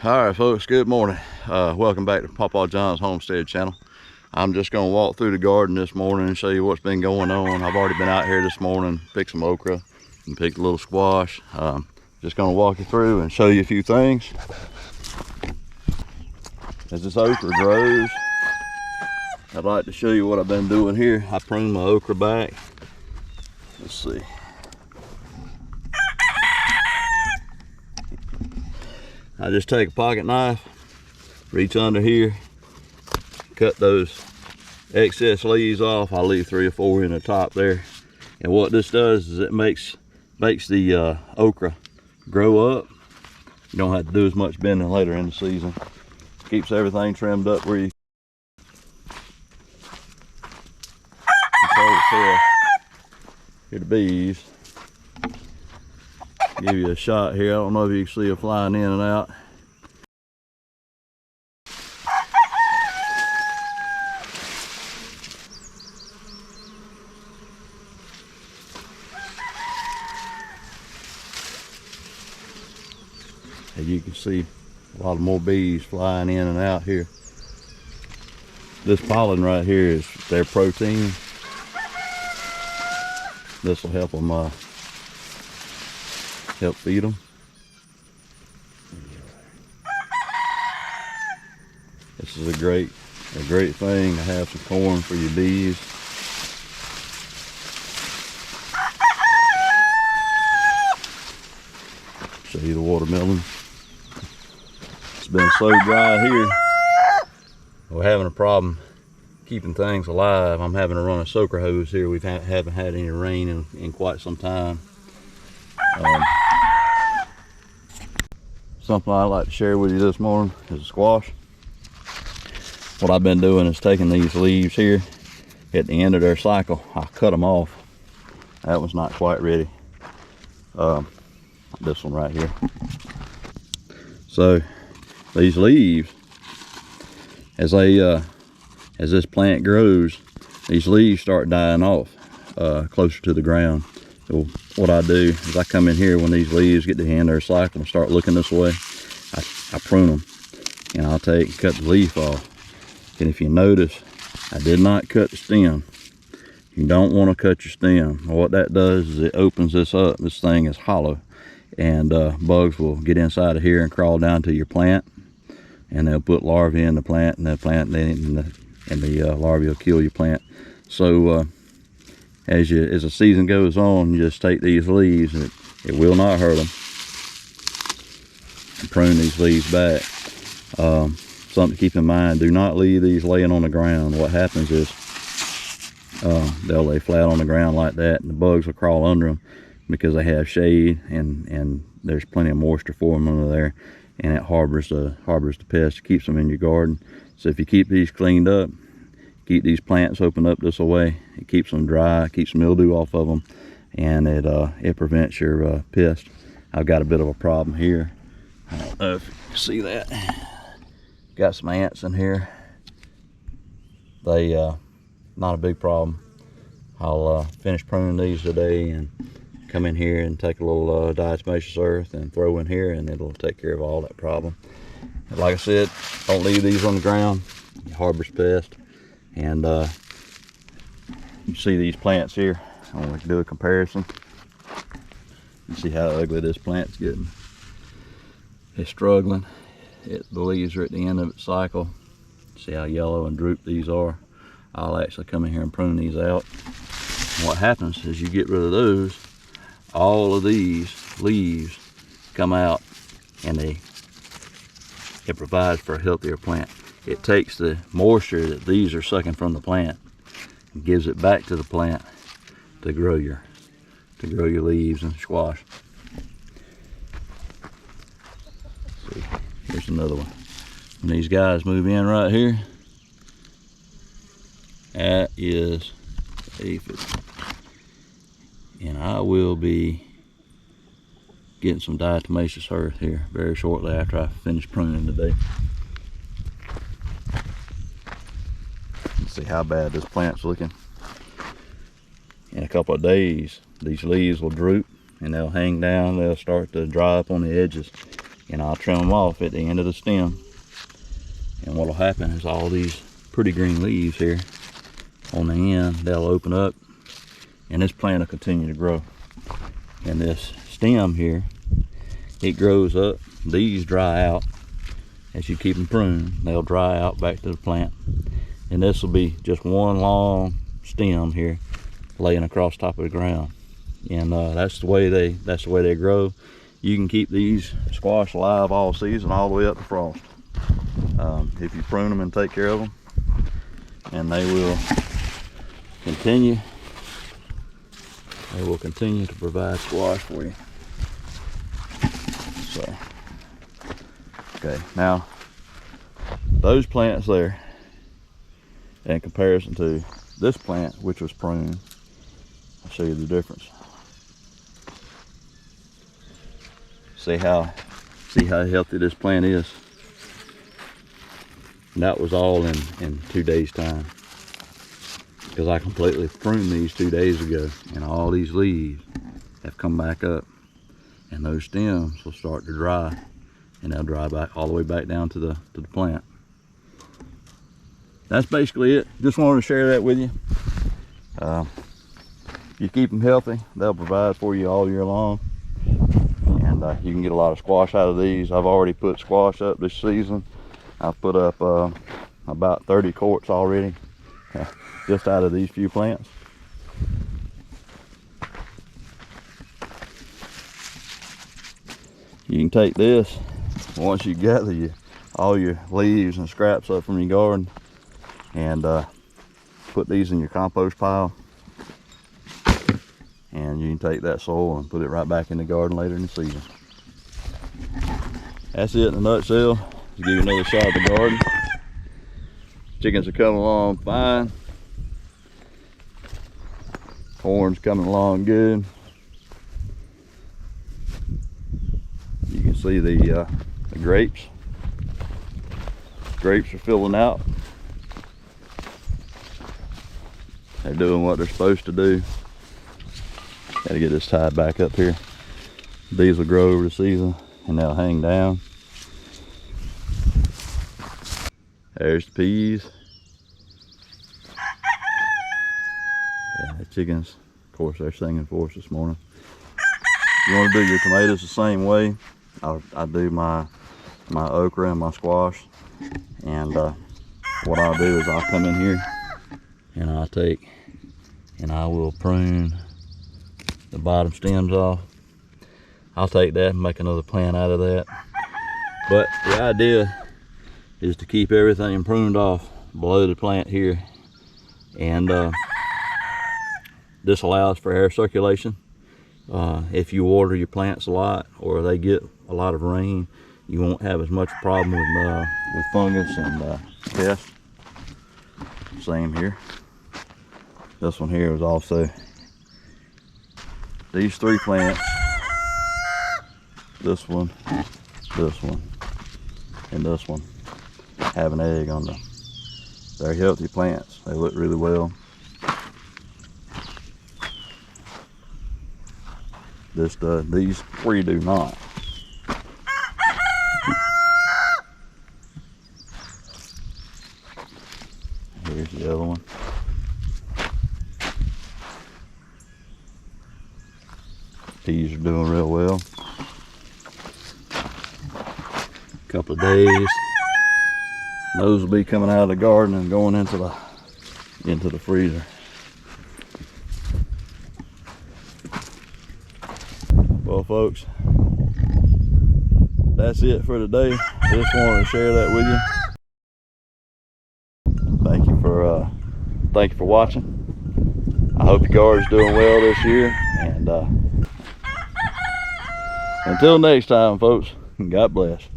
All right, folks, good morning. Welcome back to Papa John's Homestead channel. I'm just gonna walk through the garden this morning and show you what's been going on. I've already been out here this morning, picked some okra and picked a little squash. Just gonna walk you through and show you a few things. As this okra grows, I'd like to show you what I've been doing here. I pruned my okra back. Let's see. I just take a pocket knife, reach under here, cut those excess leaves off. I leave 3 or 4 in the top there. And what this does is it makes the okra grow up. You don't have to do as much bending later in the season. Keeps everything trimmed up where you control yourself. Here the bees. Give you a shot here. I don't know if you can see them flying in and out. As you can see, a lot more bees flying in and out here. This pollen right here is their protein. This will help them help feed them. This is a great thing to have some corn for your bees. Show you the watermelon. It's been so dry here. We're having a problem keeping things alive. I'm having to run a soaker hose here. We haven't had any rain in quite some time. Something I'd like to share with you this morning is a squash. What I've been doing is taking these leaves here at the end of their cycle. I cut them off. That one's not quite ready. This one right here. So these leaves, as this plant grows, these leaves start dying off closer to the ground. So what I do is I come in here when these leaves get to the end of their cycle and start looking this way. I prune them, and I'll cut the leaf off. And if you notice, I did not cut the stem. You don't want to cut your stem. What that does is it opens this up. This thing is hollow, and bugs will get inside of here and crawl down to your plant, and they'll put larvae in the plant, and the larvae will kill your plant. So as the season goes on, you just take these leaves, and it will not hurt them, and prune these leaves back. Something to keep in mind, do not leave these laying on the ground. What happens is they'll lay flat on the ground like that, and the bugs will crawl under them because they have shade, and there's plenty of moisture for them under there, and it harbors the pest, keeps them in your garden. So if you keep these cleaned up, keep these plants open up this way, it keeps them dry, keeps mildew off of them, and it prevents your pest. I've got a bit of a problem here. I don't know if you can see that. Got some ants in here. They not a big problem. I'll finish pruning these today and come in here and take a little diatomaceous earth and throw in here, and it'll take care of all that problem. And like I said, don't leave these on the ground. It harbors pest. And you see these plants here. I want to do a comparison. You see how ugly this plant's getting. It's struggling. The leaves are at the end of its cycle. See how yellow and drooped these are. I'll actually come in here and prune these out. And what happens is you get rid of those, all of these leaves come out, and it provides for a healthier plant. It takes the moisture that these are sucking from the plant and gives it back to the plant to grow your leaves and squash. See, here's another one. When these guys move in right here, that is aphid. And I will be getting some diatomaceous earth here very shortly after I finish pruning today. See how bad this plant's looking. In a couple of days, these leaves will droop and they'll hang down. They'll start to dry up on the edges, and I'll trim them off at the end of the stem. And what'll happen is all these pretty green leaves here on the end, they'll open up, and this plant will continue to grow. And this stem here, it grows up. These dry out as you keep them pruned. They'll dry out back to the plant, and this will be just one long stem here laying across top of the ground. And that's the way they grow. You can keep these squash alive all season, all the way up to frost, if you prune them and take care of them, and they will continue to provide squash for you. So, okay, now those plants there, in comparison to this plant, which was pruned, I'll show you the difference. See how healthy this plant is. And that was all in 2 days time, because I completely pruned these 2 days ago, and all these leaves have come back up, and those stems will start to dry, and they'll dry back all the way back down to the plant. That's basically it. Just wanted to share that with you. You keep them healthy, they'll provide for you all year long, and you can get a lot of squash out of these. I've already put squash up this season. I've put up about 30 quarts already, just out of these few plants. You can take this, once you gather all your leaves and scraps up from your garden, and put these in your compost pile, and you can take that soil and put it right back in the garden later in the season. That's it in a nutshell. Give you another shot of the garden. Chickens are coming along fine. Corn's coming along good. You can see the grapes. Grapes are filling out. They're doing what they're supposed to do. Gotta get this tied back up here. These will grow over the season, and they'll hang down. There's the peas. Yeah, the chickens, of course, they're singing for us this morning. You want to do your tomatoes the same way. I do my okra and my squash, and what I'll do is I'll come in here and I will prune the bottom stems off. I'll take that and make another plant out of that. But the idea is to keep everything pruned off below the plant here, and this allows for air circulation. If you water your plants a lot, or they get a lot of rain, you won't have as much problem with fungus and pests. Same here. This one here is also, these 3 plants, this one, and this one, have an egg on them. They're healthy plants. They look really well. These 3 do not. Here's the other one. Peas are doing real well. A couple of days, those will be coming out of the garden and going into the freezer. Well, folks, that's it for today. Just wanted to share that with you. Thank you for watching. I hope your garden's doing well this year, and until next time, folks, God bless.